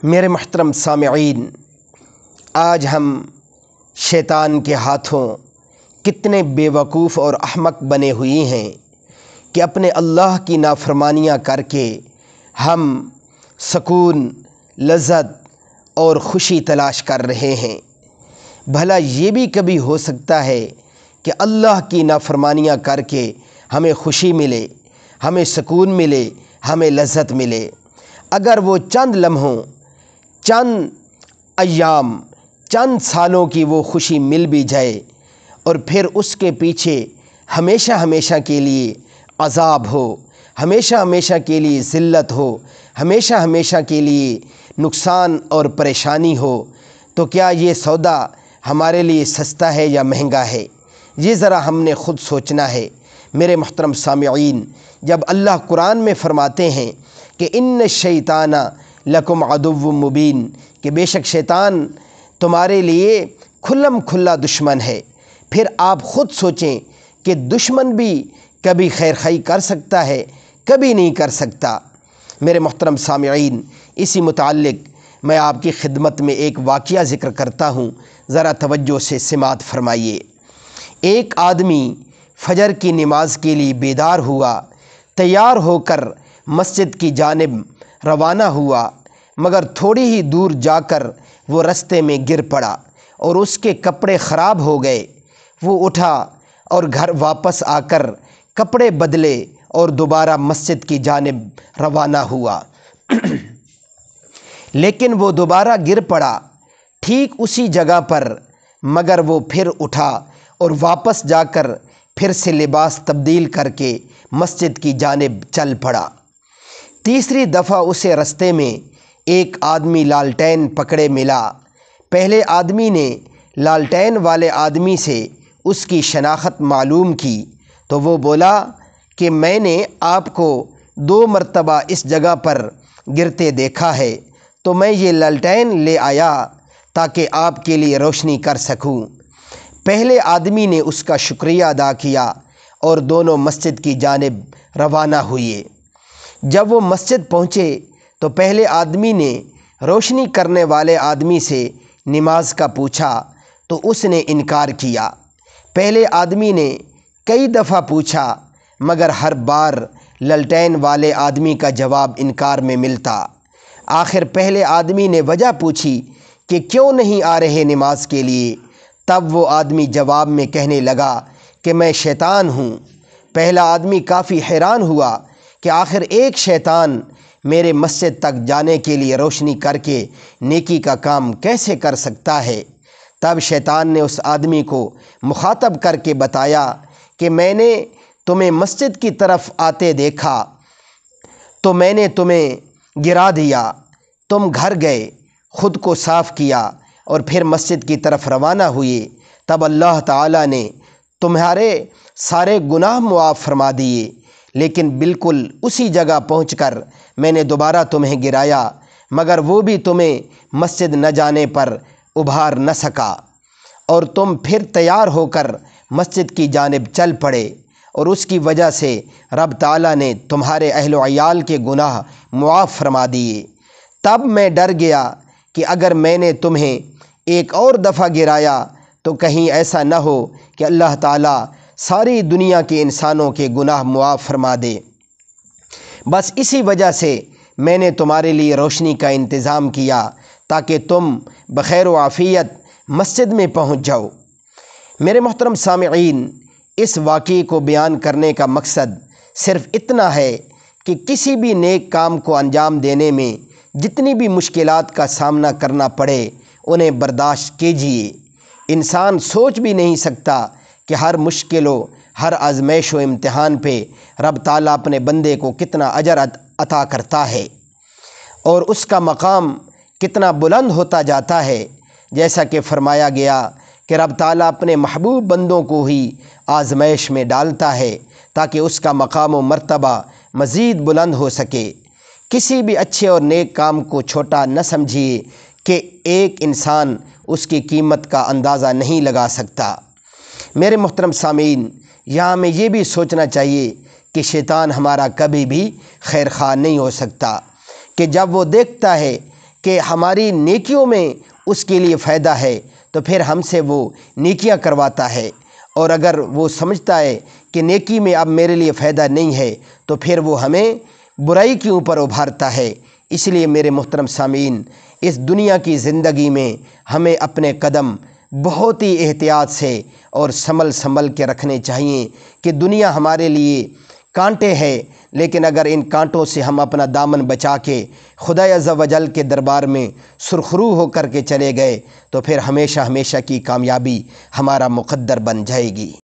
میرے محترم سامعین، آج ہم شیطان کے ہاتھوں کتنے بے وقوف اور احمق بنے ہوئے ہیں کہ اپنے اللہ کی نافرمانیاں کر کے ہم سکون، لذت اور خوشی تلاش کر رہے ہیں۔ بھلا یہ بھی کبھی ہو سکتا ہے کہ اللہ کی نافرمانیاں کر کے ہمیں خوشی ملے، ہمیں سکون ملے، ہمیں لذت ملے؟ اگر وہ چند لمحوں، چند ایام، چند سالوں کی وہ خوشی مل بھی جائے اور پھر اس کے پیچھے ہمیشہ ہمیشہ کے لیے عذاب ہو، ہمیشہ ہمیشہ کے لیے ذلت ہو، ہمیشہ ہمیشہ کے لیے نقصان اور پریشانی ہو، تو کیا یہ سودا ہمارے لیے سستا ہے یا مہنگا ہے؟ یہ ذرا ہم نے خود سوچنا ہے۔ میرے محترم سامعین، جب اللہ قرآن میں فرماتے ہیں کہ ان الشیطان لکم عدو مبین، کہ بے شک شیطان تمہارے لیے کھلم کھلا دشمن ہے، پھر آپ خود سوچیں کہ دشمن بھی کبھی خیر خواہی کر سکتا ہے؟ کبھی نہیں کر سکتا۔ میرے محترم سامعین، اسی متعلق میں آپ کی خدمت میں ایک واقعہ ذکر کرتا ہوں، ذرا توجہ سے سماعت فرمائیے۔ ایک آدمی فجر کی نماز کے لیے بیدار ہوا، تیار ہو کر مسجد کی جانب روانہ ہوا، مگر تھوڑی ہی دور جا کر وہ رستے میں گر پڑا اور اس کے کپڑے خراب ہو گئے۔ وہ اٹھا اور گھر واپس آ کر کپڑے بدلے اور دوبارہ مسجد کی جانب روانہ ہوا لیکن وہ دوبارہ گر پڑا ٹھیک اسی جگہ پر، مگر وہ پھر اٹھا اور واپس جا کر پھر سے لباس تبدیل کر کے مسجد کی جانب چل پڑا۔ تیسری دفعہ اسے رستے میں ایک آدمی لالٹین پکڑے ملا۔ پہلے آدمی نے لالٹین والے آدمی سے اس کی شناخت معلوم کی تو وہ بولا کہ میں نے آپ کو 2 مرتبہ اس جگہ پر گرتے دیکھا ہے، تو میں یہ لالٹین لے آیا تاکہ آپ کے لیے روشنی کر سکوں۔ پہلے آدمی نے اس کا شکریہ ادا کیا اور دونوں مسجد کی جانب روانہ ہوئے۔ جب وہ مسجد پہنچے تو پہلے آدمی نے روشنی کرنے والے آدمی سے نماز کا پوچھا تو اس نے انکار کیا۔ پہلے آدمی نے کئی دفعہ پوچھا مگر ہر بار لالٹین والے آدمی کا جواب انکار میں ملتا۔ آخر پہلے آدمی نے وجہ پوچھی کہ کیوں نہیں آ رہے نماز کے لیے؟ تب وہ آدمی جواب میں کہنے لگا کہ میں شیطان ہوں۔ پہلا آدمی کافی حیران ہوا کہ آخر ایک شیطان میرے مسجد تک جانے کے لیے روشنی کر کے نیکی کا کام کیسے کر سکتا ہے؟ تب شیطان نے اس آدمی کو مخاطب کر کے بتایا کہ میں نے تمہیں مسجد کی طرف آتے دیکھا تو میں نے تمہیں گرا دیا، تم گھر گئے، خود کو صاف کیا اور پھر مسجد کی طرف روانہ ہوئے، تب اللہ تعالیٰ نے تمہارے سارے گناہ معاف فرما دیے، لیکن بالکل اسی جگہ پہنچ کر میں نے دوبارہ تمہیں گرایا، مگر وہ بھی تمہیں مسجد نہ جانے پر ابھار نہ سکا اور تم پھر تیار ہو کر مسجد کی جانب چل پڑے، اور اس کی وجہ سے رب تعالیٰ نے تمہارے اہل و عیال کے گناہ معاف فرما دیے۔ تب میں ڈر گیا کہ اگر میں نے تمہیں ایک اور دفعہ گرایا تو کہیں ایسا نہ ہو کہ اللہ تعالیٰ ساری دنیا کے انسانوں کے گناہ معاف فرما دے۔ بس اسی وجہ سے میں نے تمہارے لیے روشنی کا انتظام کیا تاکہ تم بخیر و عافیت مسجد میں پہنچ جاؤ۔ میرے محترم سامعین، اس واقعے کو بیان کرنے کا مقصد صرف اتنا ہے کہ کسی بھی نیک کام کو انجام دینے میں جتنی بھی مشکلات کا سامنا کرنا پڑے انہیں برداشت کیجیے۔ انسان سوچ بھی نہیں سکتا کہ ہر مشکل و ہر آزمائش و امتحان پہ رب تعالیٰ اپنے بندے کو کتنا اجر عطا کرتا ہے اور اس کا مقام کتنا بلند ہوتا جاتا ہے۔ جیسا کہ فرمایا گیا کہ رب تعالیٰ اپنے محبوب بندوں کو ہی آزمائش میں ڈالتا ہے تاکہ اس کا مقام و مرتبہ مزید بلند ہو سکے۔ کسی بھی اچھے اور نیک کام کو چھوٹا نہ سمجھیے کہ ایک انسان اس کی قیمت کا اندازہ نہیں لگا سکتا۔ میرے محترم سامعین، یہاں ہمیں یہ بھی سوچنا چاہیے کہ شیطان ہمارا کبھی بھی خیر خواہ نہیں ہو سکتا، کہ جب وہ دیکھتا ہے کہ ہماری نیکیوں میں اس کے لیے فائدہ ہے تو پھر ہم سے وہ نیکیاں کرواتا ہے، اور اگر وہ سمجھتا ہے کہ نیکی میں اب میرے لیے فائدہ نہیں ہے تو پھر وہ ہمیں برائی کے اوپر ابھارتا ہے۔ اس لیے میرے محترم سامعین، اس دنیا کی زندگی میں ہمیں اپنے قدم بہت ہی احتیاط سے اور سنبھل کے رکھنے چاہیے کہ دنیا ہمارے لیے کانٹے ہیں، لیکن اگر ان کانٹوں سے ہم اپنا دامن بچا کے خدا عز و جل کے دربار میں سرخرو ہو کر کے چلے گئے تو پھر ہمیشہ ہمیشہ کی کامیابی ہمارا مقدر بن جائے گی۔